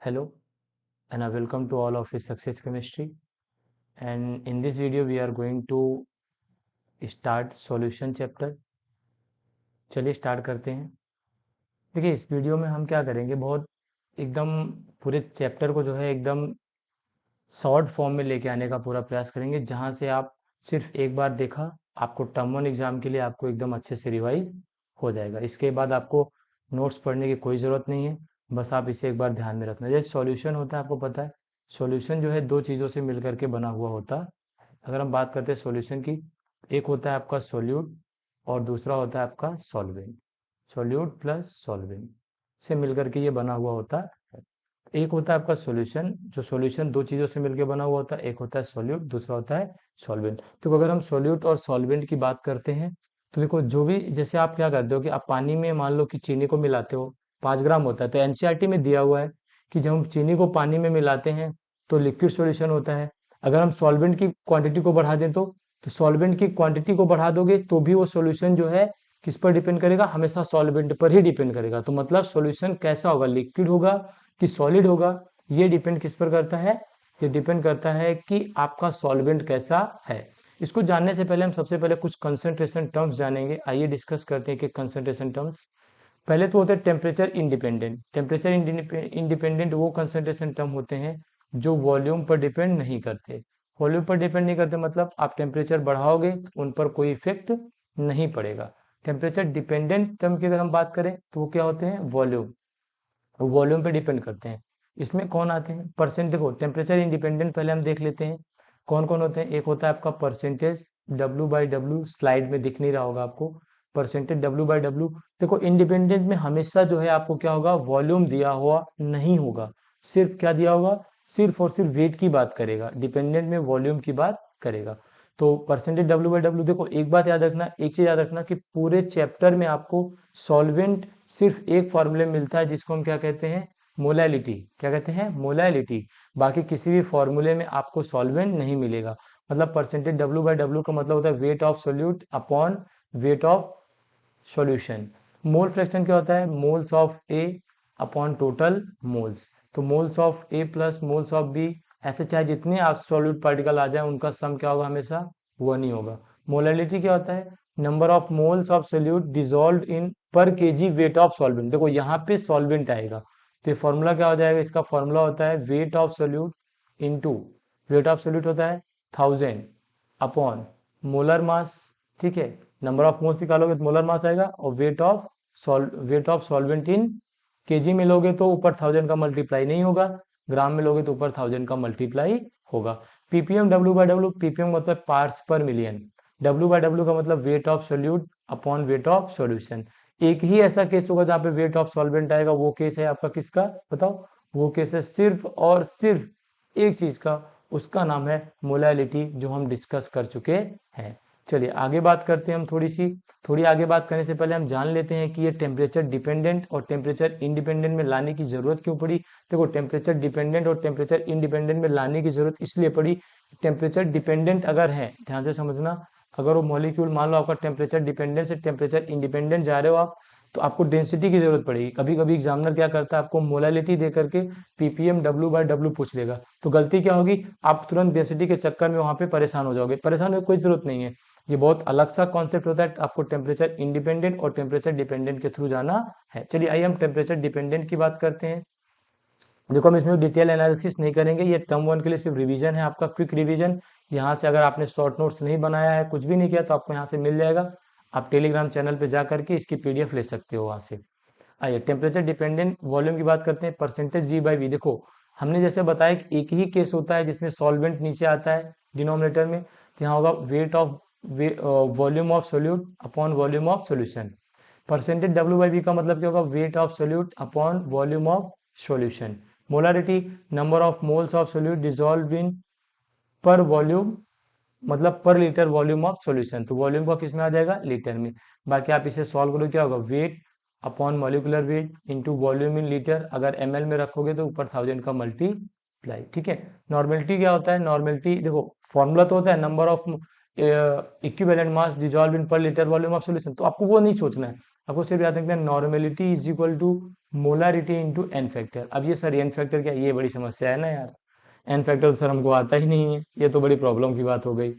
Hello and welcome to all of you Success Chemistry, and in this video we are going to start solution chapter। चलिए start करते हैं। देखिए इस video में हम क्या करेंगे, बहुत एकदम पूरे चैप्टर को जो है एकदम शॉर्ट फॉर्म में लेके आने का पूरा प्रयास करेंगे, जहां से आप सिर्फ एक बार देखा आपको टर्म वन एग्जाम के लिए आपको एकदम अच्छे से रिवाइज हो जाएगा। इसके बाद आपको नोट्स पढ़ने की कोई ज़रूरत नहीं है, बस आप इसे एक बार ध्यान में रखना। जैसे सॉल्यूशन होता है, आपको पता है सॉल्यूशन जो है दो चीज़ों से मिल करके बना हुआ होता है। अगर हम बात करते हैं सॉल्यूशन की, एक होता है आपका सॉल्यूट और दूसरा होता है आपका सॉल्वेंट। सॉल्यूट प्लस सॉल्वेंट से मिलकर के ये बना हुआ होता है। एक होता है आपका सॉल्यूशन, जो सॉल्यूशन दो चीजों से मिलकर बना हुआ होता है, एक होता है सॉल्यूट, दूसरा होता है सॉल्वेंट। तो अगर हम सॉल्यूट और सॉल्वेंट की बात करते हैं तो देखो, जो भी जैसे आप क्या करते हो कि आप पानी में मान लो कि चीनी को मिलाते हो, 5 ग्राम होता है, तो एनसीईआरटी में दिया हुआ है कि जब हम चीनी को पानी में मिलाते हैं तो लिक्विड सॉल्यूशन होता है। अगर हम सॉल्वेंट की क्वांटिटी को बढ़ा दें तो सॉल्वेंट की क्वांटिटी को बढ़ा दोगे तो भी वो सॉल्यूशन जो है किस पर डिपेंड करेगा, हमेशा सॉल्वेंट पर ही डिपेंड करेगा। तो मतलब सॉल्यूशन कैसा होगा, लिक्विड होगा कि सॉलिड होगा, ये डिपेंड किस पर करता है, ये डिपेंड करता है कि आपका सॉल्वेंट कैसा है। इसको जानने से पहले हम सबसे पहले कुछ कंसंट्रेशन टर्म्स जानेंगे। आइए डिस्कस करते हैं कि कंसंट्रेशन टर्म्स। पहले तो होते हैं टेम्परेचर इंडिपेंडेंट। टेम्परेचर इंडिपेंडेंट वो कंसंट्रेशन टर्म होते हैं जो वॉल्यूम पर डिपेंड नहीं करते। वॉल्यूम पर डिपेंड नहीं करते मतलब आप टेम्परेचर बढ़ाओगे तो उन पर कोई इफेक्ट नहीं पड़ेगा। टेम्परेचर डिपेंडेंट टर्म की अगर हम बात करें तो वो क्या होते हैं, वॉल्यूम, वॉल्यूम पे डिपेंड करते हैं। इसमें कौन आते हैं, परसेंट। देखो टेम्परेचर इंडिपेंडेंट पहले हम देख लेते हैं कौन कौन होते हैं। एक होता है आपका परसेंटेज, W/W, स्लाइड में दिख नहीं रहा होगा आपको, परसेंटेज W/W। देखो इंडिपेंडेंट में हमेशा जो है आपको क्या होगा, वॉल्यूम दिया हुआ नहीं होगा, सिर्फ क्या दिया होगा, सिर्फ और सिर्फ वेट की बात करेगा। डिपेंडेंट में वॉल्यूम की बात करेगा। तो परसेंटेज W/W। देखो एक बात याद रखना, एक चीज याद रखना कि पूरे चैप्टर में आपको सॉल्वेंट सिर्फ एक फॉर्मूले में मिलता है जिसको हम क्या कहते हैं, मोलैलिटी। क्या कहते हैं, मोलैलिटी। बाकी किसी भी फॉर्मूले में आपको सॉल्वेंट नहीं मिलेगा। मतलब परसेंटेज W/W का मतलब होता है weight of solute upon weight of solution. Mole fraction क्या होता है, moles of A upon total moles. तो moles of A plus moles of B, ऐसे चाहे जितने सॉल्यूट पार्टिकल आ जाए उनका सम क्या होगा, हमेशा वन ही होगा। मोलैलिटी क्या होता है, number of moles of solute dissolve in पर केजी वेट ऑफ सॉल्वेंट। देखो यहाँ पे सॉल्वेंट आएगा तो ये फॉर्मूला क्या हो जाएगा, इसका फॉर्मूला होता है weight of solute into, wait of solute होता है 1000 अपॉन मोलर मास। ठीक है, नंबर ऑफ मोल्स निकालोगे तो मोलर मास आएगा, और wait of solvent in KG में लोगे तो ऊपर 1000 का मल्टीप्लाई नहीं होगा, ग्राम में लोगे तो ऊपर 1000 का मल्टीप्लाई होगा। पीपीएम W/W, पीपीएम मतलब पार्ट्स पर मिलियन, W/W का मतलब wait of solute upon weight of solution. एक ही ऐसा केस होगा जहाँ पे वेट ऑफ सॉल्वेंट आएगा, वो केस है आपका किसका, बताओ। वो केस है सिर्फ और सिर्फ एक चीज का, उसका नाम है मोलैलिटी, जो हम डिस्कस कर चुके हैं। चलिए आगे बात करते हैं हम थोड़ी आगे बात करने से पहले हम जान लेते हैं कि ये टेम्परेचर डिपेंडेंट और टेम्परेचर इंडिपेंडेंट में लाने की जरूरत क्यों पड़ी। देखो टेम्परेचर डिपेंडेंट और टेम्परेचर इंडिपेंडेंट में लाने की जरूरत इसलिए पड़ी, टेम्परेचर डिपेंडेंट अगर है, ध्यान से समझना, अगर वो मॉलिक्यूल मान लो आपका टेम्परेचर डिपेंडेंट से टेम्परेचर इंडिपेंडेंट जा रहे हो आप, तो आपको डेंसिटी की जरूरत पड़ेगी। कभी कभी एग्जामिनर क्या करता है, आपको मोलैलिटी दे करके पीपीएम W/W पूछ लेगा, तो गलती क्या होगी, आप तुरंत डेंसिटी के चक्कर में वहां पे परेशान हो जाओगे। परेशान होने की कोई जरूरत नहीं है, ये बहुत अलग सा कॉन्सेप्ट होता है। आपको टेम्परेचर इंडिपेंडेंट और टेम्परेचर डिपेंडेंट के थ्रू जाना है। चलिए आइए हम टेम्परेचर डिपेंडेंट की बात करते हैं। देखो हम इसमें डिटेल एनालिसिस नहीं करेंगे, ये टर्म वन के लिए सिर्फ रिवीजन है, आपका क्विक रिवीजन। यहाँ से अगर आपने शॉर्ट नोट्स नहीं बनाया है, कुछ भी नहीं किया, तो आपको यहाँ से मिल जाएगा। आप टेलीग्राम चैनल पे जा करके इसकी पीडीएफ ले सकते हो वहां से। आइए टेम्परेचर डिपेंडेंट वॉल्यूम की बात करते हैं, परसेंटेज V/V। देखो हमने जैसे बताया कि एक ही केस होता है जिसमें सॉल्वेंट नीचे आता है डिनोमिनेटर में, तो यहाँ होगा weight of volume of solute upon volume of solution. Percentage W/V का मतलब क्या होगा, wait of solute upon volume of solution. Molarity, number of moles of solute dissolve in पर वॉल्यूम, मतलब पर लीटर वॉल्यूम ऑफ सॉल्यूशन। तो volume का किस में आ जाएगा, लीटर में। बाकी आप इसे सॉल्व करो, क्या होगा, weight upon molecular weight into volume in litre. अगर ml में रखोगे तो ऊपर 1000 का मल्टीप्लाई। ठीक है, नॉर्मेलिटी क्या होता है, नॉर्मेलिटी देखो फॉर्मूला तो होता है number of equivalent mass dissolve in पर लीटर वॉल्यूम ऑफ सॉल्यूशन, तो आपको वो नहीं सोचना है, आपको सिर्फ याद रखना है normality is equal to molarity into N factor. अब ये सर एन फैक्टर क्या, ये बड़ी समस्या है ना यार, एन फैक्टर तो सर हमको आता ही नहीं है, ये तो बड़ी प्रॉब्लम की बात हो गई।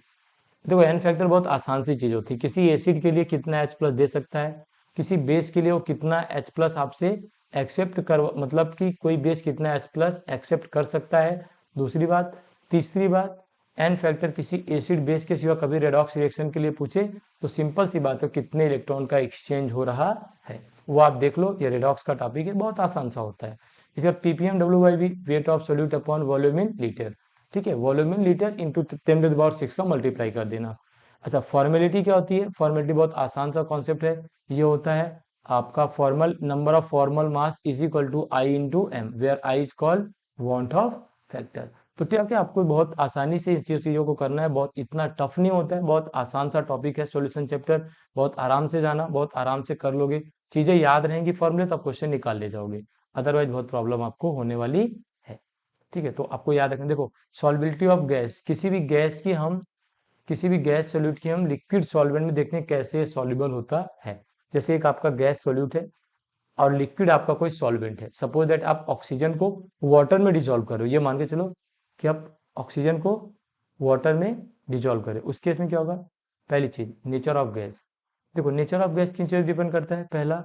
देखो एन फैक्टर बहुत आसान सी चीज होती है, किसी एसिड के लिए कितना H प्लस दे सकता है, किसी बेस के लिए वो कितना H प्लस आपसे एक्सेप्ट कर, मतलब कि कोई बेस कितना H प्लस एक्सेप्ट कर सकता है। दूसरी बात, तीसरी बात, एन फैक्टर किसी एसिड बेस के सिवा कभी रेडॉक्स रिएक्शन के लिए पूछे तो सिंपल सी बात है कितने इलेक्ट्रॉन का एक्सचेंज हो रहा है, वो आप देख लो, ये रेडॉक्स का टॉपिक है, बहुत आसान सा होता है। इसका PPM W by V, weight of solute upon volume in litre, ठीक है, वॉल्यूम इन लीटर इंटू 10⁻6 का मल्टीप्लाई कर देना। अच्छा, फॉर्मेलिटी क्या होती है, फॉर्मेलिटी बहुत आसान सा कॉन्सेप्ट है, ये होता है आपका formal number of formal mass is equal to I into M, where I is called van't Hoff factor. तो क्या क्या आपको बहुत आसानी से इन चीजों को करना है, बहुत इतना टफ नहीं होता है, बहुत आसान सा टॉपिक है सॉल्यूशन चैप्टर, बहुत आराम से जाना, बहुत आराम से कर लोगे, चीजें याद रहेंगी फॉर्मूले, तब क्वेश्चन निकाल ले जाओगे, अदरवाइज बहुत प्रॉब्लम आपको होने वाली है। ठीक है, तो आपको याद रखना, देखो सॉल्बिलिटी ऑफ गैस, किसी भी गैस सोल्यूट की हम लिक्विड सॉल्वेंट में देखते हैं कैसे सॉल्युबल होता है। जैसे एक आपका गैस सोल्यूट है और लिक्विड आपका कोई सॉल्वेंट है, सपोज दैट आप ऑक्सीजन को वाटर में डिसॉल्व करो, ये मान के चलो कि आप ऑक्सीजन को वाटर में डिसॉल्व करें, उस केस में क्या होगा, पहली चीज नेचर ऑफ गैस। देखो नेचर ऑफ गैस किन चीज डिपेंड करता है, पहला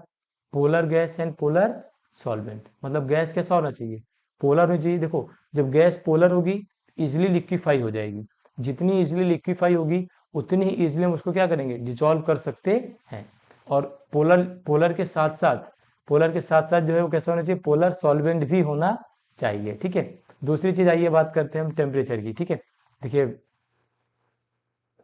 polar gas and polar solvent, मतलब गैस कैसा होना चाहिए, पोलर होनी चाहिए। देखो जब गैस पोलर होगी इजिली लिक्विफाई हो जाएगी, जितनी इजिली लिक्विफाई होगी उतनी ही इजिली हम उसको क्या करेंगे, डिसॉल्व कर सकते हैं। और पोलर पोलर के साथ साथ जो है वो कैसा होना चाहिए, पोलर सॉल्वेंट भी होना चाहिए। ठीक है, दूसरी चीज आइए बात करते हैं हम टेम्परेचर की। ठीक है, देखिए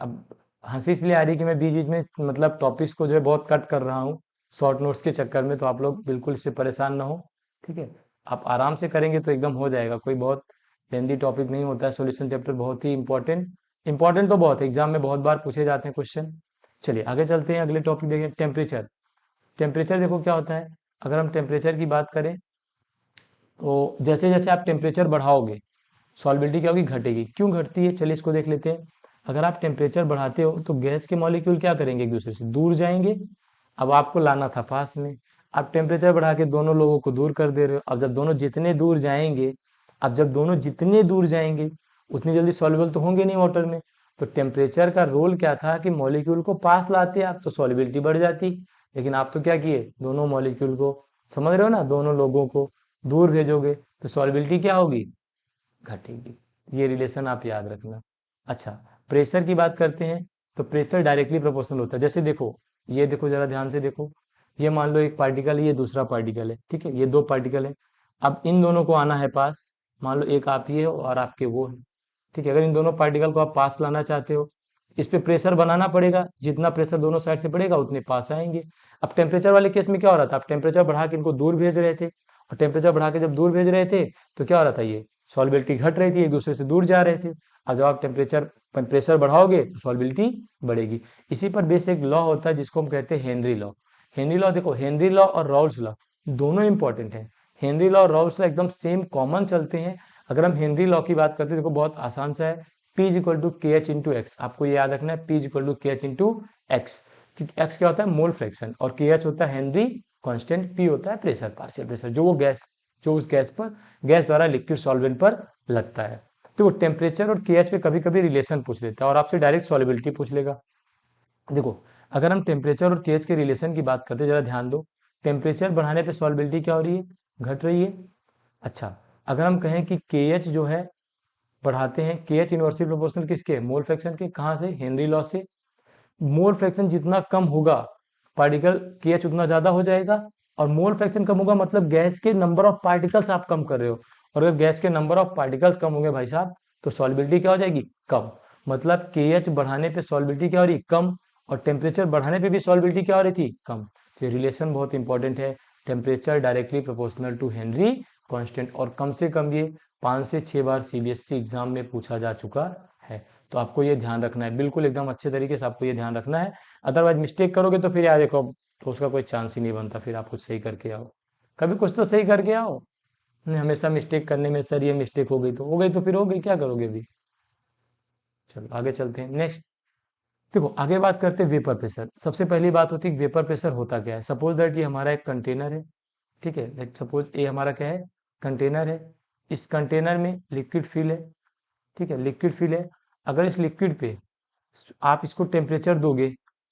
अब हंसी इसलिए आ रही है कि मैं बीच बीच में मतलब टॉपिक्स को जो है बहुत कट कर रहा हूँ शॉर्ट नोट्स के चक्कर में, तो आप लोग बिल्कुल इससे परेशान ना हो। ठीक है, आप आराम से करेंगे तो एकदम हो जाएगा, कोई बहुत लेंदी टॉपिक नहीं होता है, सॉल्यूशन चैप्टर बहुत ही इंपॉर्टेंट तो बहुत है, एग्जाम में बहुत बार पूछे जाते हैं क्वेश्चन। चलिए आगे चलते हैं, अगले टॉपिक देखें, टेम्परेचर। टेम्परेचर देखो क्या होता है, अगर हम टेम्परेचर की बात करें तो जैसे जैसे आप टेम्परेचर बढ़ाओगे सॉल्बिलिटी क्या होगी, घटेगी। क्यों घटती है, चलिए इसको देख लेते हैं। अगर आप टेम्परेचर बढ़ाते हो तो गैस के मॉलिक्यूल क्या करेंगे, एक दूसरे से दूर जाएंगे। अब आपको लाना था पास में, आप टेम्परेचर बढ़ा के दोनों लोगों को दूर कर दे रहे हो। अब जब दोनों जितने दूर जाएंगे उतनी जल्दी सॉल्युबल तो होंगे नहीं वाटर में। तो टेम्परेचर का रोल क्या था कि मॉलिक्यूल को पास लाते आप तो सॉल्युबिलिटी बढ़ जाती, लेकिन आप तो क्या किए, दोनों मॉलिक्यूल को, समझ रहे हो ना, दोनों लोगों को दूर भेजोगे तो सॉल्युबिलिटी क्या होगी, घटेगी। ये रिलेशन आप याद रखना। अच्छा, प्रेशर की बात करते हैं तो प्रेशर डायरेक्टली प्रोपोर्शनल होता है। जैसे देखो, ये देखो जरा ध्यान से देखो, ये मान लो एक पार्टिकल है, ये दूसरा पार्टिकल है, ठीक है, ये दो पार्टिकल है। अब इन दोनों को आना है पास, मान लो एक आप ये हो और आपके वो है, ठीक है, अगर इन दोनों पार्टिकल को आप पास लाना चाहते हो, इस पे प्रेशर बनाना पड़ेगा, जितना प्रेशर दोनों साइड से पड़ेगा उतने पास आएंगे। अब टेम्परेचर वाले केस में क्या हो रहा था, आप टेम्परेचर बढ़ा के इनको दूर भेज रहे थे, और टेम्परेचर बढ़ा के जब दूर भेज रहे थे तो क्या हो रहा था, ये सॉल्युबिलिटी घट रही थी, एक दूसरे से दूर जा रहे थे। और जब आप प्रेशर बढ़ाओगे तो सॉल्युबिलिटी बढ़ेगी। इसी पर बेस एक लॉ होता है जिसको हम कहते हैं हेनरी लॉ। हेनरी लॉ देखो, हेनरी लॉ और राउल्स लॉ दोनों इंपॉर्टेंट है। हेनरी लॉ और राउल्स लॉ एकदम सेम कॉमन चलते हैं। अगर हम हेनरी लॉ की बात करते हैं, देखो बहुत आसान सा है, P इज इक्वल टू के एच इंटू एक्स, आपको ये याद रखना है, P इज इक्वल टू के एच इंटू एक्स, क्योंकि एक्स क्या होता है, मोल फ्रैक्शन, और के एच होता है हेनरी कांस्टेंट, P होता है प्रेशर, पार्शियल प्रेशर, जो उस गैस द्वारा लिक्विड सॉल्वेंट पर लगता है। तो टेम्परेचर और के एच पे कभी कभी रिलेशन पूछ लेता है और आपसे डायरेक्ट सॉल्युबिलिटी पूछ लेगा। देखो अगर हम टेम्परेचर और के एच के रिलेशन की बात करते हैं, जरा ध्यान दो, टेम्परेचर बढ़ाने पे सॉल्युबिलिटी क्या हो रही है, घट रही है। अच्छा, अगर हम कहें कि के एच जो है बढ़ाते हैं, के एच इनवर्सली प्रोपोर्शनल किसके, मोल फ्रैक्शन के, कहां से, हेनरी लॉ से। मोल फ्रैक्शन जितना कम होगा पार्टिकल के एच उतना ज्यादा हो जाएगा, और मोल फ्रैक्शन कम होगा मतलब गैस के नंबर ऑफ पार्टिकल्स आप कम कर रहे हो, और अगर गैस के नंबर ऑफ पार्टिकल्स कम होंगे भाई साहब तो सॉल्युबिलिटी क्या हो जाएगी, कम। मतलब के एच बढ़ाने पे सॉल्युबिलिटी क्या हो रही, कम, और टेम्परेचर बढ़ाने पे भी सॉल्युबिलिटी क्या हो रही थी, कम। तो रिलेशन बहुत इंपॉर्टेंट है, temperature directly proportional to Henry constant, और कम से कम ये 5 से 6 बार सीबीएसई एग्जाम में पूछा जा चुका है। तो आपको ये ध्यान रखना है, बिल्कुल एकदम अच्छे तरीके से आपको ये ध्यान रखना है, अदरवाइज मिस्टेक करोगे तो फिर यार देखो, तो उसका कोई चांस ही नहीं बनता, फिर आप कुछ सही करके आओ, कभी कुछ तो सही करके आओ। नहीं हमेशा मिस्टेक करने में, सर ये मिस्टेक हो गई तो फिर हो गई, क्या करोगे अभी। चलो आगे चलते हैं नेक्स्ट। देखो आगे बात करते हैं वेपर प्रेशर। सबसे पहली बात होती है वेपर प्रेशर होता क्या है। सपोज दैट ये हमारा एक कंटेनर है, ठीक है। लेट सपोज ए हमारा क्या है, कंटेनर है, इस कंटेनर में लिक्विड फिल है, ठीक है, लिक्विड फिल है। अगर इस लिक्विड पे आप इसको टेम्परेचर दोगे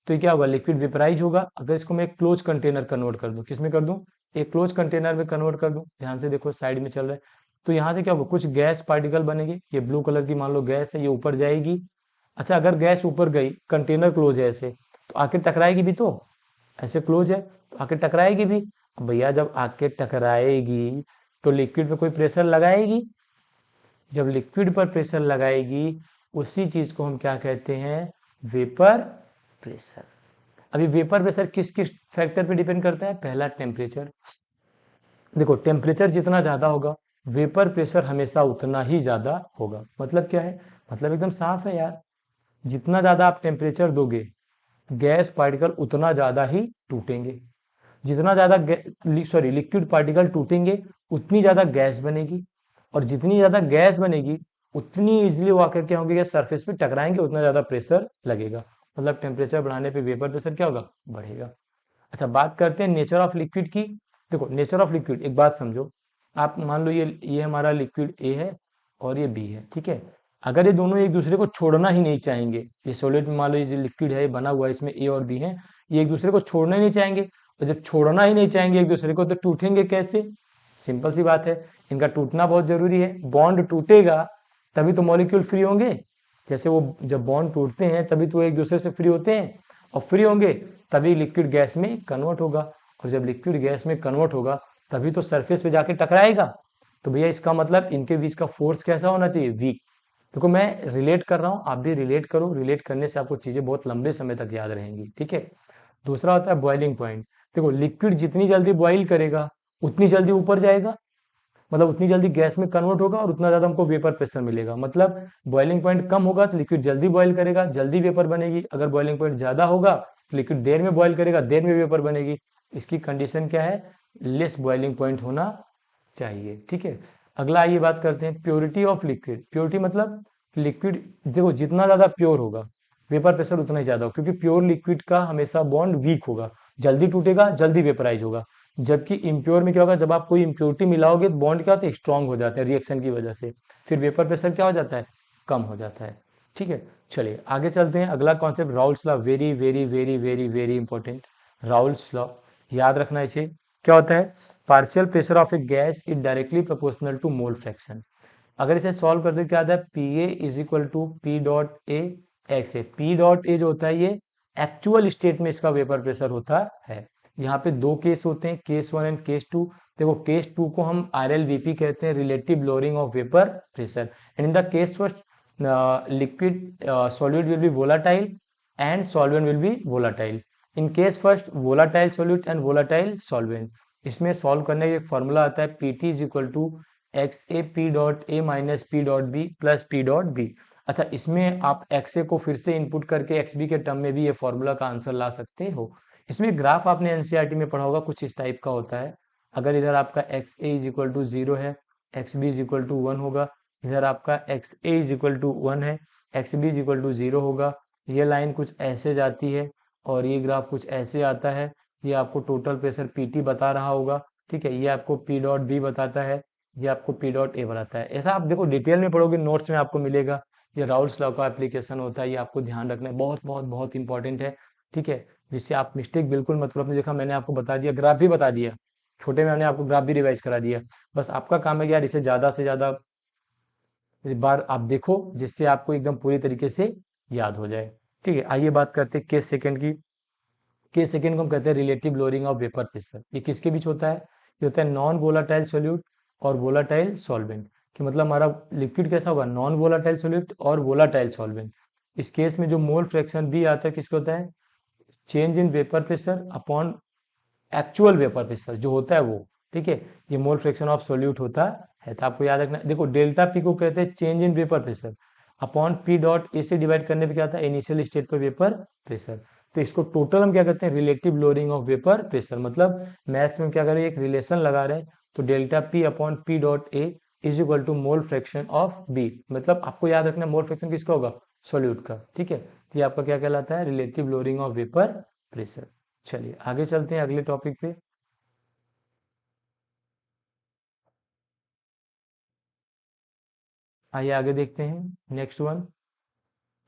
तो ये क्या होगा, लिक्विड वेपराइज होगा। अगर इसको मैं एक क्लोज कंटेनर कन्वर्ट कर दूं, किस में कर दूं, एक क्लोज कंटेनर में कन्वर्ट कर दूं, ध्यान से देखो साइड में चल रहा है, तो यहाँ से क्या होगा, कुछ गैस पार्टिकल बनेंगे। ये ब्लू कलर की मान लो गैस है, ये ऊपर जाएगी। अच्छा, अगर गैस ऊपर गई, कंटेनर क्लोज है ऐसे, तो आखिर टकराएगी भी तो, ऐसे क्लोज है तो आके टकराएगी भी। अब भैया जब आके टकराएगी तो लिक्विड पे कोई प्रेशर लगाएगी, जब लिक्विड पर प्रेशर लगाएगी उसी चीज को हम क्या कहते हैं, वेपर प्रेशर। अभी वेपर प्रेशर किस किस फैक्टर पे डिपेंड करता है, पहला टेम्परेचर। देखो टेम्परेचर जितना ज्यादा होगा वेपर प्रेशर हमेशा उतना ही ज्यादा होगा। मतलब क्या है, मतलब एकदम साफ है यार, जितना ज्यादा आप टेम्परेचर दोगे गैस पार्टिकल उतना ज्यादा ही टूटेंगे। जितना ज्यादा लिक्विड पार्टिकल टूटेंगे उतनी ज्यादा गैस बनेगी, और जितनी ज्यादा गैस बनेगी उतनी इजिली वो आकर क्या होंगे, सरफेस पे टकराएंगे, उतना ज्यादा प्रेशर लगेगा। मतलब टेम्परेचर बढ़ाने पे वेपर प्रेशर क्या होगा, बढ़ेगा। अच्छा, बात करते हैं नेचर ऑफ लिक्विड की। देखो नेचर ऑफ लिक्विड, एक बात समझो, आप मान लो ये हमारा लिक्विड ए है और ये बी है, ठीक है। अगर ये दोनों एक दूसरे को छोड़ना ही नहीं चाहेंगे, ये सॉलिड में मान लो ये जो लिक्विड है बना हुआ है, इसमें ए और बी है, ये एक दूसरे को छोड़ना ही नहीं चाहेंगे। तो जब छोड़ना ही नहीं चाहेंगे एक दूसरे को तो टूटेंगे कैसे, सिंपल सी बात है, इनका टूटना बहुत जरूरी है। बॉन्ड टूटेगा तभी तो मॉलिक्यूल फ्री होंगे। जैसे वो जब बॉन्ड टूटते हैं तभी तो एक दूसरे से फ्री होते हैं, और फ्री होंगे तभी लिक्विड गैस में कन्वर्ट होगा, और जब लिक्विड गैस में कन्वर्ट होगा तभी तो सरफेस पे जाके टकराएगा। तो भैया इसका मतलब इनके बीच का फोर्स कैसा होना चाहिए, वीक। देखो मैं रिलेट कर रहा हूँ, आप भी रिलेट करो, रिलेट करने से आपको चीजें बहुत लंबे समय तक याद रहेंगी, ठीक है। दूसरा होता है बॉइलिंग पॉइंट। देखो लिक्विड जितनी जल्दी बॉइल करेगा उतनी जल्दी ऊपर जाएगा, मतलब उतनी जल्दी गैस में कन्वर्ट होगा और उतना ज्यादा हमको वेपर प्रेशर मिलेगा। मतलब बॉइलिंग पॉइंट कम होगा तो लिक्विड जल्दी बॉइल करेगा, जल्दी वेपर बनेगी। अगर बॉइलिंग पॉइंट ज्यादा होगा तो लिक्विड देर में बॉइल करेगा, देर में वेपर बनेगी। इसकी कंडीशन क्या है, लेस बॉइलिंग पॉइंट होना चाहिए, ठीक है। अगला आइए बात करते हैं प्योरिटी ऑफ लिक्विड। प्योरिटी मतलब लिक्विड, देखो जितना ज्यादा प्योर होगा वेपर प्रेशर उतना ही ज्यादा होगा, क्योंकि प्योर लिक्विड का हमेशा बॉन्ड वीक होगा, जल्दी टूटेगा, जल्दी वेपराइज होगा। जबकि इम्प्योर में क्या होगा, जब आप कोई इम्प्योरिटी मिलाओगे तो बॉन्ड क्या होता है, स्ट्रांग हो जाते हैं रिएक्शन की वजह से, फिर वेपर प्रेशर क्या हो जाता है, कम हो जाता है, ठीक है। चलिए आगे चलते हैं। अगला concept Raoult's law, very very very very very important. Raoult's law याद रखना इसे। क्या होता है, partial pressure of a gas is directly proportional to mole fraction. अगर इसे सॉल्व करते क्या आता है, P A is equal to P dot A X A. P dot A जो होता है ये एक्चुअल स्टेट में इसका वेपर प्रेशर होता है। यहाँ पे दो केस होते हैं, case one and case two. देखो केस टू को हम आर एल वी पी कहते हैं, relative lowering of vapour pressure. And in the case first liquid solute will be volatile and solvent will be volatile. In case first volatile solute and volatile solvent. इसमें solve करने का एक formula आता है, P T is equal to X A P dot A minus P dot B plus P dot B. अच्छा, इसमें आप x ए को फिर से इनपुट करके एक्स बी के टर्म में भी ये फॉर्मूला का आंसर ला सकते हो। इसमें ग्राफ आपने एनसीईआरटी में पढ़ा होगा, कुछ इस टाइप का होता है। अगर इधर आपका x A is equal to zero है, x B is equal to one होगा। इधर आपका x A is equal to one है, x B is equal to zero होगा। ये लाइन कुछ ऐसे जाती है और ये ग्राफ कुछ ऐसे आता है। ये आपको टोटल प्रेशर पीटी बता रहा होगा, ठीक है। ये आपको पी डॉट बी बताता है, ये आपको पी डॉट ए बताता है। ऐसा आप देखो डिटेल में पढ़ोगे, नोट्स में आपको मिलेगा। ये राउल्स लॉ का एप्लीकेशन होता है, ये आपको ध्यान रखना है, बहुत बहुत बहुत इंपॉर्टेंट है, ठीक है। जिससे आप मिस्टेक बिल्कुल मत करो। आपने देखा मैंने आपको बता दिया, ग्राफ भी बता दिया, छोटे में मैंने आपको ग्राफ भी रिवाइज करा दिया। बस आपका काम है कि यार इसे ज्यादा से ज्यादा बार आप देखो, जिससे आपको एकदम पूरी तरीके से याद हो जाए, ठीक है। आइए बात करते हैं केस सेकंड की। केस सेकंड को हम कहते हैं relative lowering of vapour pressure. ये किसके बीच होता है, ये होता है नॉन वोलाटाइल सोल्यूट और वोलाटाइल सॉल्वेंट। कि मतलब हमारा लिक्विड कैसा होगा, नॉन वोलाटाइल सोल्यूट और वोलाटाइल सॉल्वेंट। इस केस में जो मोल फ्रैक्शन भी आता है किसका होता है, change in vapour pressure upon actual vapour pressure जो होता है वो, ठीक है। ये मोल फ्रैक्शन ऑफ सोल्यूट होता है। तो आपको याद रखना, देखो डेल्टा पी को कहते हैं change in vapour pressure upon P dot A से डिवाइड करने पे क्या आता है, इनिशियल स्टेट पर वेपर प्रेशर। तो इसको टोटल हम क्या कहते हैं, relative lowering of vapour pressure. मतलब मैथ्स में क्या करें, एक रिलेशन लगा रहे हैं, तो delta P upon P dot A is equal to mole fraction of B. मतलब आपको याद रखना मोल फ्रैक्शन किसका होगा, सोल्यूट का, ठीक है। तो ये आपका क्या कहलाता है, relative lowering of vapour pressure. चलिए आगे चलते हैं अगले टॉपिक पे। आइए आगे देखते हैं नेक्स्ट वन।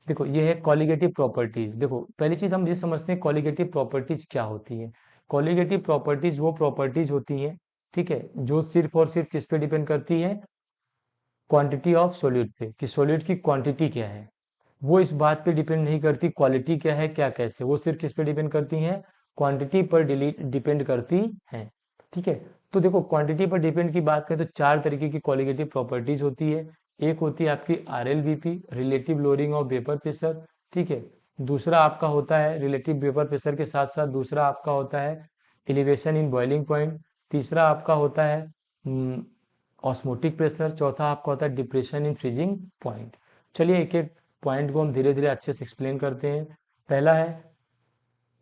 देखो ये है कॉलिगेटिव प्रॉपर्टीज। देखो पहली चीज हम ये समझते हैं कॉलिगेटिव प्रॉपर्टीज क्या होती है। कॉलिगेटिव प्रॉपर्टीज वो प्रॉपर्टीज होती हैं, ठीक है, जो सिर्फ और सिर्फ किस पे डिपेंड करती है, क्वांटिटी ऑफ सॉल्यूट पे, कि सॉल्यूट की क्वांटिटी क्या है। वो इस बात पे डिपेंड नहीं करती क्वालिटी क्या है क्या कैसे, वो सिर्फ किस पे डिपेंड करती हैं, क्वांटिटी पर डिपेंड करती हैं, ठीक है। तो देखो क्वांटिटी पर डिपेंड की बात करें तो चार तरीके की कॉलिगेटिव प्रॉपर्टीज होती है। एक होती है आपकी RLVP, relative lowering of vapour pressure, ठीक है। दूसरा आपका होता है रिलेटिव वेपर प्रेशर के साथ साथ दूसरा आपका होता है एलिवेशन इन बॉइलिंग पॉइंट। तीसरा आपका होता है ऑस्मोटिक प्रेशर। चौथा आपका होता है डिप्रेशन इन फ्रीजिंग पॉइंट। चलिए एक एक पॉइंट को हम धीरे धीरे अच्छे से एक्सप्लेन करते हैं। पहला है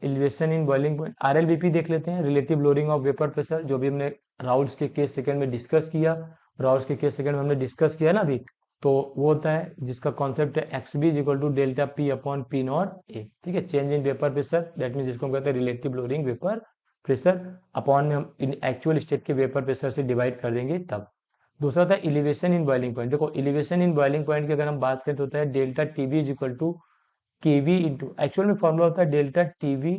elevation in boiling point, RLVP देख लेते हैं, relative lowering of vapour pressure, जो भी हमने राउल्स के केस सेकंड में डिस्कस किया। राउल्स के केस सेकंड में हमने डिस्कस किया ना अभी, तो वो होता है जिसका कॉन्सेप्ट है XB is equal to delta P upon P not A, ठीक है, change in vapour pressure, that mean जिसको हम कहते हैं relative lowering vapour pressure, upon में हम इन एक्चुअल स्टेट के वेपर प्रेशर से डिवाइड कर देंगे तब। दूसरा होता है एलिवेशन इन बॉइलिंग पॉइंट। देखो एलिवेशन इन बॉइलिंग पॉइंट की अगर हम बात करें तो होता है delta TB is equal to KV into, actual में फॉर्मूला होता है delta TB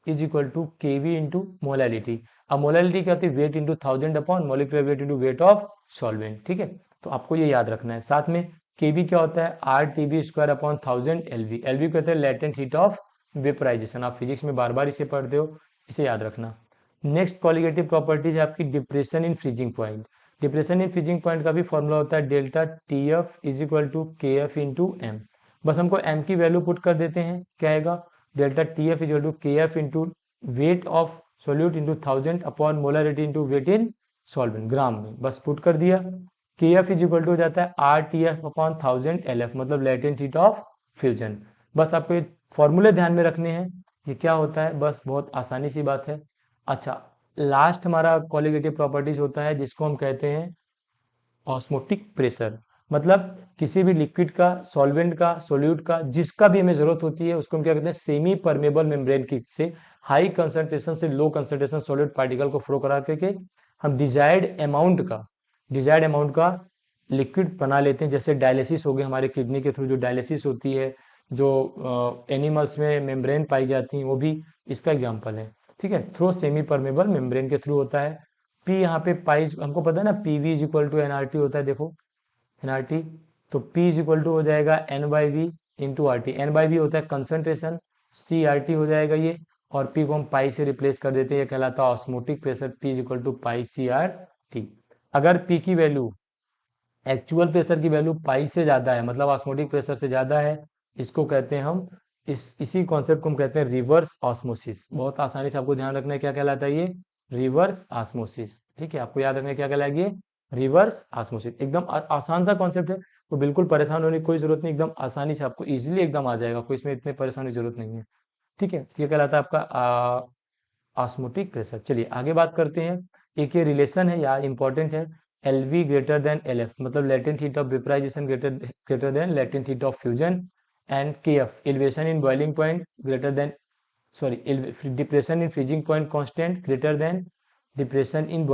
is equal to KV into molality. अब मोलैलिटी क्या होती है, weight into 1000 upon molecular weight into weight of solvent, ठीक है। तो आपको ये याद रखना है। साथ में केवी क्या होता है, RTB square upon 1000 LV। LV कहते हैं लेटेंट हीट ऑफ वेपराइजेशन, आप फिजिक्स में बार बार इसे पढ़ते हो, इसे याद रखना। नेक्स्ट कॉलिगेटिव प्रॉपर्टी है आपकी depression in freezing point. Depression in freezing point का भी फॉर्मूला होता है delta TF is equal to KF into M। बस हमको M की वैल्यू पुट कर देते हैं, क्या आएगा, delta TF is equal to KF into weight of solute into 1000 upon molarity into weight in solvent gram में, बस पुट कर दिया। KF इज इक्वल टू हो जाता है RTF अपॉन 1000 LF, मतलब लेटेंट हीट ऑफ फ्यूजन। बस आपको ये फॉर्मूले ध्यान में रखने हैं, ये क्या होता है, बस बहुत आसानी सी बात है। अच्छा, लास्ट हमारा कॉलिगेटिव प्रॉपर्टीज होता है जिसको हम कहते हैं ऑस्मोटिक प्रेशर। मतलब किसी भी लिक्विड का, सॉल्वेंट का, सोल्यूट का, जिसका भी हमें जरूरत होती है उसको हम क्या कहते हैं, सेमी परमेबल मेम्ब्रेन की से हाई कंसंट्रेशन से लो कंसंट्रेशन सॉलिड पार्टिकल को फ्लो करा करके हम डिजायर्ड अमाउंट का लिक्विड बना लेते हैं। जैसे डायलिसिस हो गया, हमारे किडनी के थ्रू जो डायलिसिस होती है, जो एनिमल्स में मेम्ब्रेन पाई जाती हैं, वो भी इसका एग्जाम्पल है, ठीक है, थ्रू सेमी परमेबल मेम्ब्रेन के थ्रू होता है। पी यहाँ पे पाई हमको पता है ना, PV is equal to NRT होता है, देखो NRT, तो P इज इक्वल टू हो जाएगा N/V इंटू RT। N/V होता है कंसंट्रेशन, CRT हो जाएगा ये, और P को हम पाई से रिप्लेस कर देते हैं, ये कहलाता है osmotic pressure, P is equal to pi CRT। अगर P की वैल्यू, एक्चुअल प्रेशर की वैल्यू पाई से ज्यादा है, मतलब ऑस्मोटिक प्रेशर से ज्यादा है, इसको कहते हैं हम, इसी कॉन्सेप्ट को हम कहते हैं रिवर्स ऑस्मोसिस। बहुत आसानी से आपको ध्यान रखना है क्या कहलाता है ये, रिवर्स ऑस्मोसिस, ठीक है, आपको याद रखना है क्या कहलाएगा ये, रिवर्स ऑस्मोसिस। एकदम आसान सा कॉन्सेप्ट है, तो बिल्कुल परेशान होने की कोई जरूरत नहीं, एकदम आसानी से आपको इजीली एकदम आ जाएगा, कोई इसमें इतने परेशान की जरूरत नहीं है, ठीक है। ये कहलाता है आपका ऑस्मोटिक प्रेशर। चलिए आगे बात करते हैं। एक ये रिलेशन है यार, इंपॉर्टेंट है, LV ग्रेटर देन LF, मतलब latent heat of vaporisation greater than latent heat of fusion, and KF elevation in boiling point greater than, sorry, depression in freezing point constant greater than depression in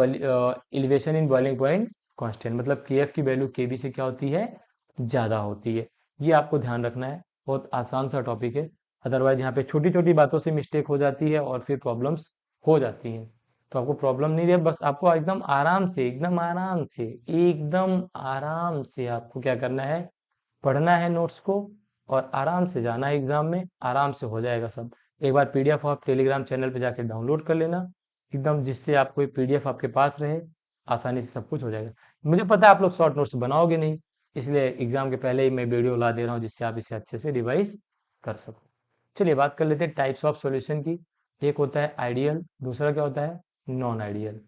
elevation in boiling point constant, मतलब KF की value KB से क्या होती है, ज्यादा होती है। ये आपको ध्यान रखना है, बहुत आसान सा टॉपिक है, अदरवाइज यहाँ पे छोटी छोटी बातों से मिस्टेक हो जाती है और फिर प्रॉब्लम्स हो जाती हैं। तो आपको प्रॉब्लम नहीं है, बस आपको एकदम आराम से, एकदम आराम से, एकदम आराम से आपको क्या करना है, पढ़ना है नोट्स को, और आराम से जाना है एग्जाम में, आराम से हो जाएगा सब। एक बार PDF आप टेलीग्राम चैनल पे जाके डाउनलोड कर लेना एकदम, जिससे आपको ये PDF आपके पास रहे, आसानी से सब कुछ हो जाएगा। मुझे पता है आप लोग शॉर्ट नोट्स बनाओगे नहीं, इसलिए एग्जाम के पहले ही मैं वीडियो ला दे रहा हूँ जिससे आप इसे अच्छे से रिवाइज कर सको। चलिए बात कर लेते हैं टाइप्स ऑफ सॉल्यूशन की। एक होता है आइडियल, दूसरा क्या होता है, non ideal.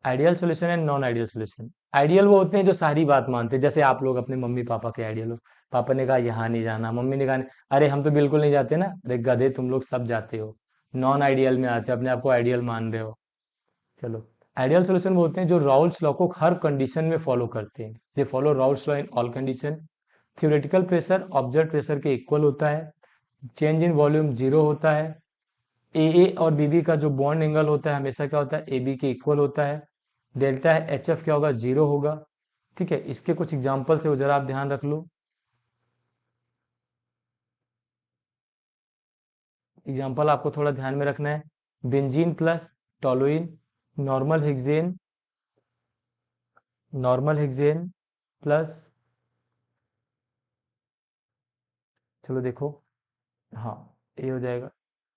Ideal solution and non ideal solution. Ideal वो होते हैं जो सारी बात मानते हैं, जैसे आप लोग अपने मम्मी पापा के आइडियल हो, पापा ने कहा यहाँ नहीं जाना, मम्मी ने कहा अरे हम तो बिल्कुल नहीं जाते ना, अरे गधे तुम लोग सब जाते हो। नॉन आइडियल में आते हो, अपने आप को आइडियल मान रहे हो। चलो, आइडियल सॉल्यूशन वो होते हैं जो राउल्स लॉ को हर कंडीशन में फॉलो करते हैं, they follow Raoult's law in all condition. Theoretical pressure observe pressure के इक्वल होता है, चेंज इन वॉल्यूम जीरो होता है, AA और BB का जो बॉन्ड एंगल होता है हमेशा क्या होता है, AB के इक्वल होता है। डेल्टा HF क्या होगा, जीरो होगा। ठीक है, इसके कुछ एग्जाम्पल से वो जरा आप ध्यान रख लो। एग्जाम्पल आपको थोड़ा ध्यान में रखना है। Benzene plus toluene, normal hexane, normal hexane plus, चलो देखो, हाँ ये हो जाएगा।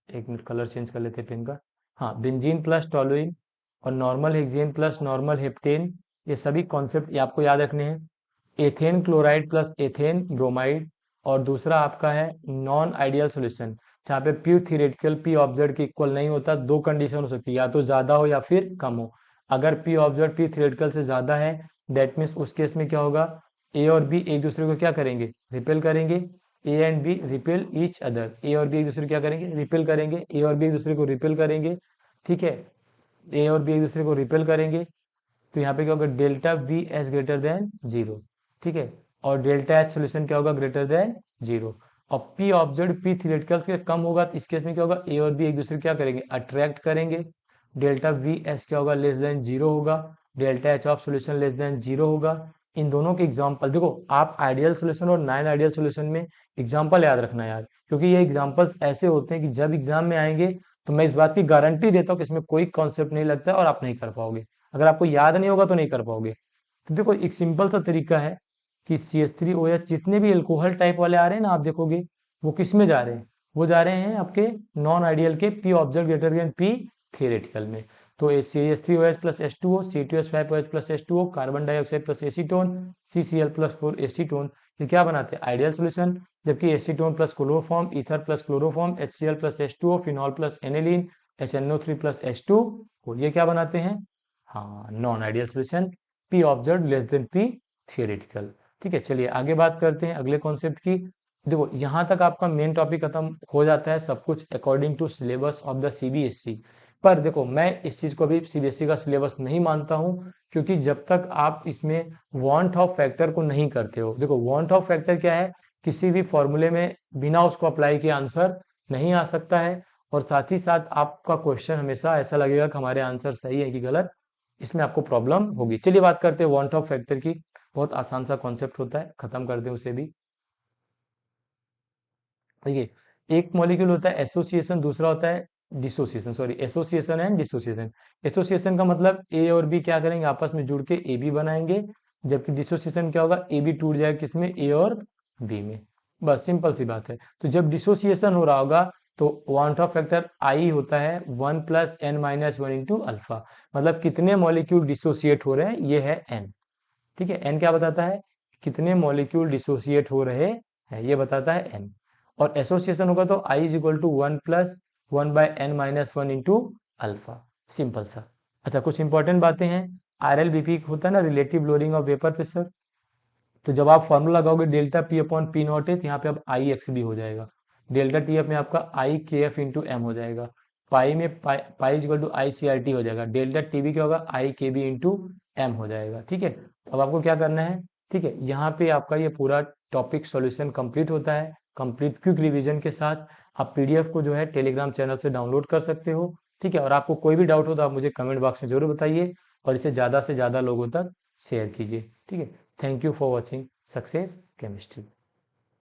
एक मिनट कलर चेंज कर लेते हैं पेन का। हाँ, बेंजीन प्लस टोलुइन और normal hexane plus normal heptane, ये सभी कॉन्सेप्ट ये आपको याद रखने हैं। Ethane chloride plus ethane bromide, और दूसरा आपका है नॉन आइडियल सॉल्यूशन, जहाँ पे पी थियोरेटिकल पी ऑब्जर्व के इक्वल नहीं होता। दो कंडीशन हो सकती है, या तो ज्यादा हो या फिर कम हो। अगर पी ऑब्जर्व पी थियोरेटिकल से ज्यादा है, दैट मीन्स उस केस में क्या होगा, ए और बी एक दूसरे को क्या करेंगे, रिपेल करेंगे। A and B repel each other, A और बी एक दूसरे को क्या करेंगे, रिपेल करेंगे। ए और बी एक दूसरे को रिपेल करेंगे, ठीक है, ए और बी एक दूसरे को रिपेल करेंगे। तो यहाँ पे क्या होगा, delta V H greater than zero, ठीक है। और डेल्टा एच सोल्यूशन क्या होगा, ग्रेटर देन जीरो। और पी ऑब्जर्व पी थियोरेटिकल से कम होगा, तो इस केस में क्या होगा, ए और बी एक दूसरे को क्या करेंगे, अट्रैक्ट करेंगे। डेल्टा वी एच क्या होगा, लेस देन जीरो होगा। Delta H of solution less than zero होगा। इन दोनों के एग्जाम्पल देखो, आप आइडियल सोल्यूशन और नॉन आइडियल सोल्यूशन में एग्जाम्पल याद रखना यार, क्योंकि ये एग्जाम्पल्स ऐसे होते हैं कि जब एग्जाम में आएंगे तो मैं इस बात की गारंटी देता हूँ कि इसमें कोई कॉन्सेप्ट नहीं लगता है और आप नहीं कर पाओगे। अगर आपको याद नहीं होगा तो नहीं कर पाओगे। तो देखो, एक सिंपल सा तरीका है कि CH3OH जितने भी एल्कोहल टाइप वाले आ रहे हैं ना, आप देखोगे वो किस में जा रहे हैं, वो जा रहे हैं आपके नॉन आइडियल के P observe greater than P theoretical में। तो CH3OH plus H2O, C2H5OH plus H2O, carbon dioxide plus acetone, CCl plus 4 acetone, ये क्या बनाते हैं, आइडियल सोल्यूशन। जबकि acetone plus chloroform, ether plus chloroform, HCl plus H2O, phenol plus aniline, HNO3 plus H2, और ये क्या बनाते हैं, हाँ non ideal solution, P observe less than P theoretical. ठीक है, चलिए आगे बात करते हैं अगले कॉन्सेप्ट की। देखो, यहाँ तक आपका मेन टॉपिक खत्म हो जाता है सब कुछ according to syllabus of the CBSE। पर देखो, मैं इस चीज को अभी CBSE का सिलेबस नहीं मानता हूँ, क्योंकि जब तक आप इसमें वांट ऑफ फैक्टर को नहीं करते हो। देखो, वांट ऑफ फैक्टर क्या है, किसी भी फॉर्मूले में बिना उसको अप्लाई किए आंसर नहीं आ सकता है। और साथ ही साथ आपका क्वेश्चन हमेशा ऐसा लगेगा कि हमारे आंसर सही है कि गलत, इसमें आपको प्रॉब्लम होगी। चलिए बात करते हैं वांट ऑफ फैक्टर की। बहुत आसान सा कॉन्सेप्ट होता है, खत्म करते हैं उसे भी। देखिए, एक मॉलिक्यूल होता है एसोसिएशन, दूसरा होता है dissociation, sorry association and dissociation. Association का मतलब ए और बी क्या करेंगे, आपस में जुड़ के ए बी बनाएंगे। जबकि डिसोसिएशन क्या होगा, ए बी टूट जाएगा किसमें, ए और बी में। बस सिंपल सी बात है। तो जब डिसोसिएशन हो रहा होगा तो वांट ऑफ फैक्टर आई होता है 1 + n - 1 इंटू अल्फा। मतलब कितने मॉलिक्यूल डिसोसिएट हो रहे हैं, ये है n। ठीक है, एन क्या बताता है, कितने मॉलिक्यूल डिसोसिएट हो रहे हैं, ये बताता है एन। और एसोसिएशन होगा तो i is equal to 1 + 1/n - 1 into alpha. Simple सा। अच्छा, कुछ इंपॉर्टेंट बातें हैं। RLBP होता है ना, relative lowering of vapour pressure. तो जब आप फॉर्मूला लगाओगे delta P upon P not है, तो यहाँ पे अब आई एक्स भी हो जाएगा। डेल्टा टी एफ में आपका आई के एफ इंटू एम हो जाएगा। पाई में pi equal to I C R T हो जाएगा। डेल्टा टी बी क्या होगा, आई के बी इंटू एम हो जाएगा। ठीक है, अब आपको क्या करना है, ठीक है, यहाँ पे आपका ये पूरा टॉपिक सॉल्यूशन कंप्लीट होता है, कंप्लीट क्विक रिवीजन के साथ। आप PDF को जो है टेलीग्राम चैनल से डाउनलोड कर सकते हो। ठीक है, और आपको कोई भी डाउट हो तो आप मुझे कमेंट बॉक्स में जरूर बताइए, और इसे ज़्यादा से ज़्यादा लोगों तक शेयर कीजिए। ठीक है, thank you for watching success chemistry.